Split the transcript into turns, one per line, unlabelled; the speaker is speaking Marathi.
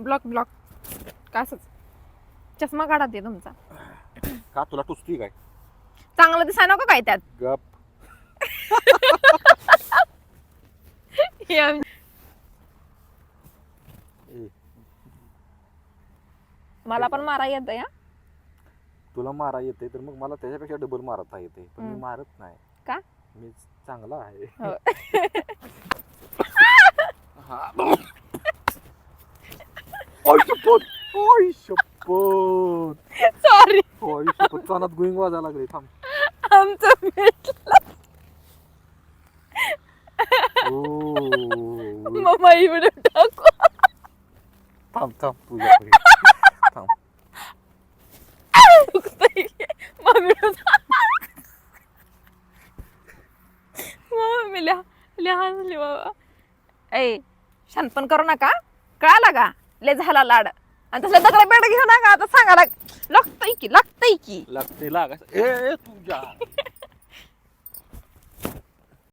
ब्लॉक ब्लॉक का असंच चष्मा काढा ते तुमचा.
का तुला टुचतोय काय?
चांगलं दिसाय नको काय त्यात.
गप.
हे आम-
ए,
मला पण मारा येत या.
तुला मारा येते तर मग मला त्याच्यापेक्षा डबल मारता येते पण मी मारत नाही.
का?
मी चांगला आहे.
हो.
हा. ओय शपथ. ओय शपथ.
सॉरी
ओय शपथ. कानात गुईंग वाजायला लागले. थांब.
आमचं भेटलं.
ओ.
मम्मा इकडे टाकू.
थांब थांब तुझ्या थांब.
मम्मी मम्मी लिहा बाबा. ए शानपण करू नका कळाला का? लय झाला लाड आणि तसलं दगड बेड घेऊ नका. आता सांगा लागतंय की
लागते लागायचं. ए तुझ्या